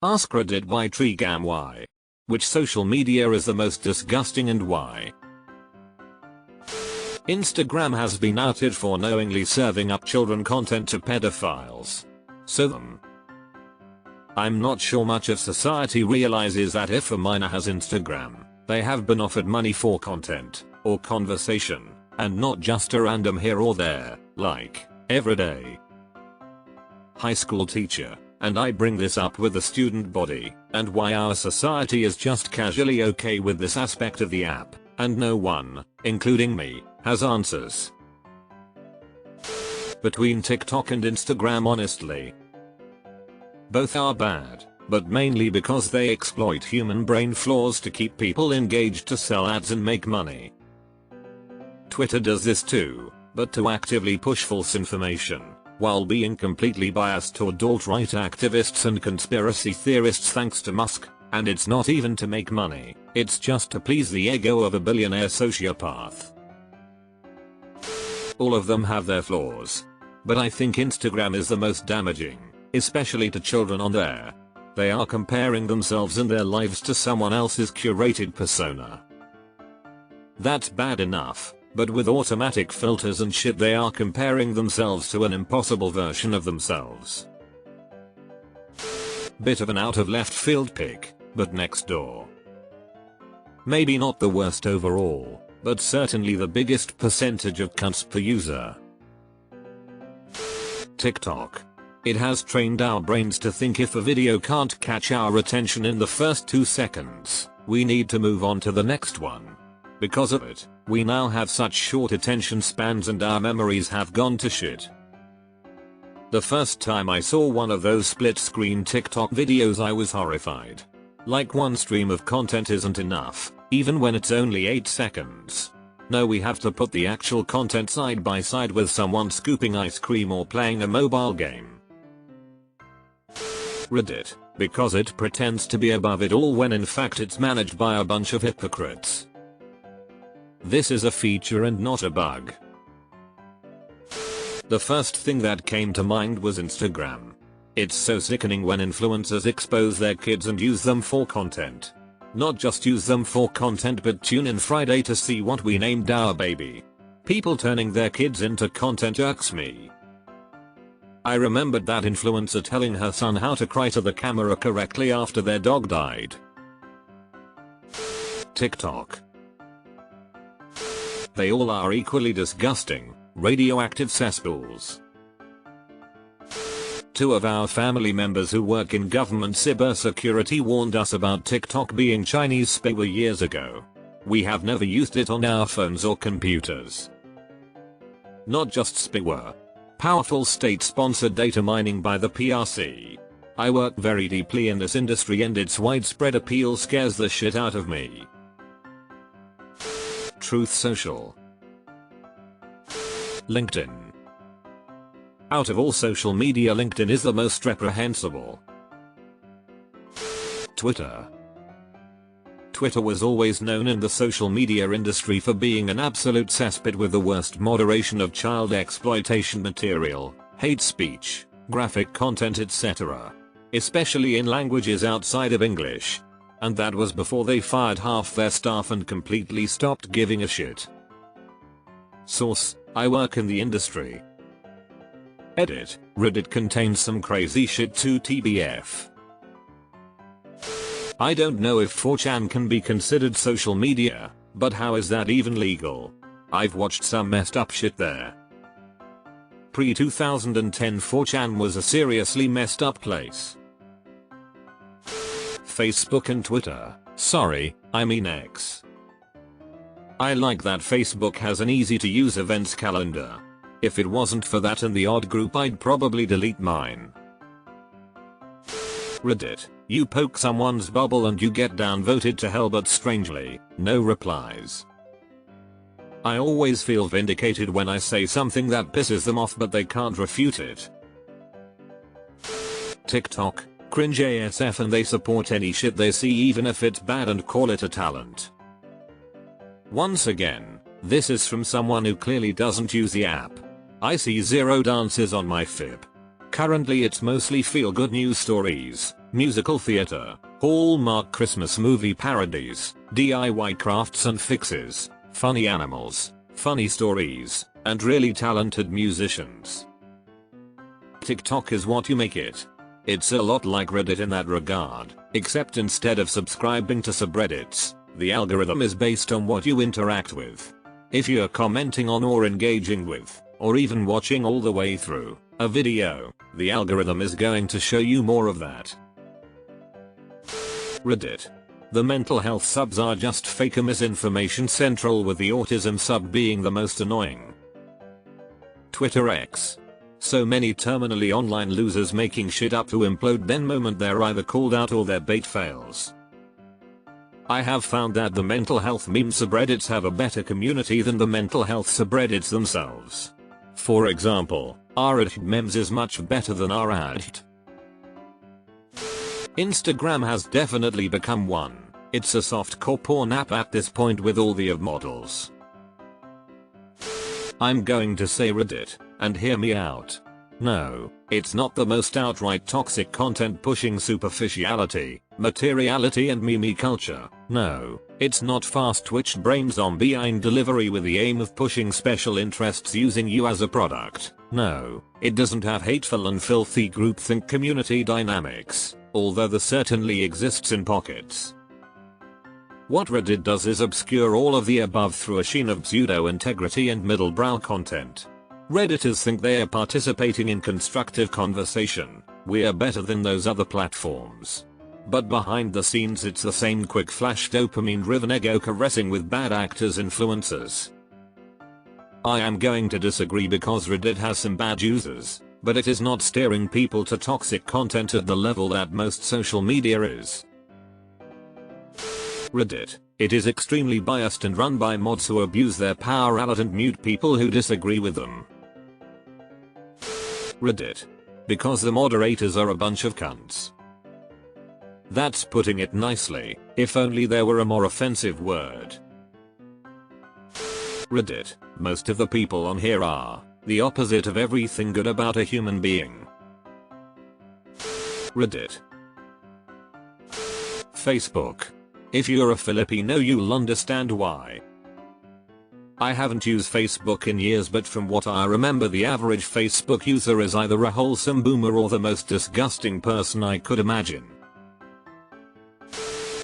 AskReddit by Trigam why. Which social media is the most disgusting and why? Instagram has been outed for knowingly serving up children content to pedophiles. I'm not sure much of society realizes that if a minor has Instagram, they have been offered money for content, or conversation, and not just a random here or there, like, everyday high school teacher. And I bring this up with the student body, and why our society is just casually okay with this aspect of the app, and no one, including me, has answers. Between TikTok and Instagram, honestly, both are bad, but mainly because they exploit human brain flaws to keep people engaged to sell ads and make money. Twitter does this too, but to actively push false information, while being completely biased toward alt-right activists and conspiracy theorists thanks to Musk, and it's not even to make money, it's just to please the ego of a billionaire sociopath. All of them have their flaws. But I think Instagram is the most damaging, especially to children on there. They are comparing themselves and their lives to someone else's curated persona. That's bad enough. But with automatic filters and shit, they are comparing themselves to an impossible version of themselves. Bit of an out of left field pick, but next door. Maybe not the worst overall, but certainly the biggest percentage of cunts per user. TikTok. It has trained our brains to think if a video can't catch our attention in the first 2 seconds, we need to move on to the next one. Because of it, we now have such short attention spans and our memories have gone to shit. The first time I saw one of those split screen TikTok videos I was horrified. Like, one stream of content isn't enough, even when it's only 8 seconds. No, we have to put the actual content side by side with someone scooping ice cream or playing a mobile game. Reddit, because it pretends to be above it all when in fact it's managed by a bunch of hypocrites. This is a feature and not a bug. The first thing that came to mind was Instagram. It's so sickening when influencers expose their kids and use them for content. Not just use them for content, but tune in Friday to see what we named our baby. People turning their kids into content irks me. I remembered that influencer telling her son how to cry to the camera correctly after their dog died. TikTok. They all are equally disgusting, radioactive cesspools. 2 of our family members who work in government cybersecurity warned us about TikTok being Chinese spyware years ago. We have never used it on our phones or computers. Not just spyware. Powerful state-sponsored data mining by the PRC. I work very deeply in this industry and its widespread appeal scares the shit out of me. Truth Social. LinkedIn. Out of all social media, LinkedIn is the most reprehensible. Twitter. Twitter was always known in the social media industry for being an absolute cesspit with the worst moderation of child exploitation material, hate speech, graphic content, etc. Especially in languages outside of English. And that was before they fired half their staff and completely stopped giving a shit. Source: I work in the industry. Edit: Reddit contains some crazy shit too, TBF. I don't know if 4chan can be considered social media, but how is that even legal? I've watched some messed up shit there. Pre-2010 4chan was a seriously messed up place. Facebook and Twitter. Sorry, I mean X. I like that Facebook has an easy to use events calendar. If it wasn't for that and the odd group, I'd probably delete mine. Reddit. You poke someone's bubble and you get downvoted to hell, but strangely, no replies. I always feel vindicated when I say something that pisses them off but they can't refute it. TikTok. Cringe ASF, and they support any shit they see even if it's bad and call it a talent. Once again, this is from someone who clearly doesn't use the app. I see 0 dances on my Fib. Currently it's mostly feel good news stories, musical theater, Hallmark Christmas movie parodies, DIY crafts and fixes, funny animals, funny stories, and really talented musicians. TikTok is what you make it. It's a lot like Reddit in that regard, except instead of subscribing to subreddits, the algorithm is based on what you interact with. If you're commenting on or engaging with, or even watching all the way through a video, the algorithm is going to show you more of that. Reddit. The mental health subs are just fake misinformation central, with the autism sub being the most annoying. Twitter X. So many terminally online losers making shit up to implode, then moment they're either called out or their bait fails. I have found that the mental health meme subreddits have a better community than the mental health subreddits themselves. For example, r/reddit memes is much better than r/reddit. Instagram has definitely become one. It's a softcore porn app at this point with all the models. I'm going to say Reddit, and hear me out. No, it's not the most outright toxic content pushing superficiality, materiality and meme culture. No, it's not fast twitch brain zombie delivery with the aim of pushing special interests using you as a product. No, it doesn't have hateful and filthy groupthink community dynamics, although there certainly exists in pockets. What Reddit does is obscure all of the above through a sheen of pseudo-integrity and middle-brow content. Redditors think they are participating in constructive conversation. We're better than those other platforms. But behind the scenes it's the same quick flash dopamine-driven ego caressing with bad actors influencers. I am going to disagree because Reddit has some bad users, but it is not steering people to toxic content at the level that most social media is. Reddit. It is extremely biased and run by mods who abuse their power and mute people who disagree with them. Reddit. Because the moderators are a bunch of cunts. That's putting it nicely, if only there were a more offensive word. Reddit. Most of the people on here are the opposite of everything good about a human being. Reddit. Facebook. If you're a Filipino, you'll understand why. I haven't used Facebook in years, but from what I remember, the average Facebook user is either a wholesome boomer or the most disgusting person I could imagine.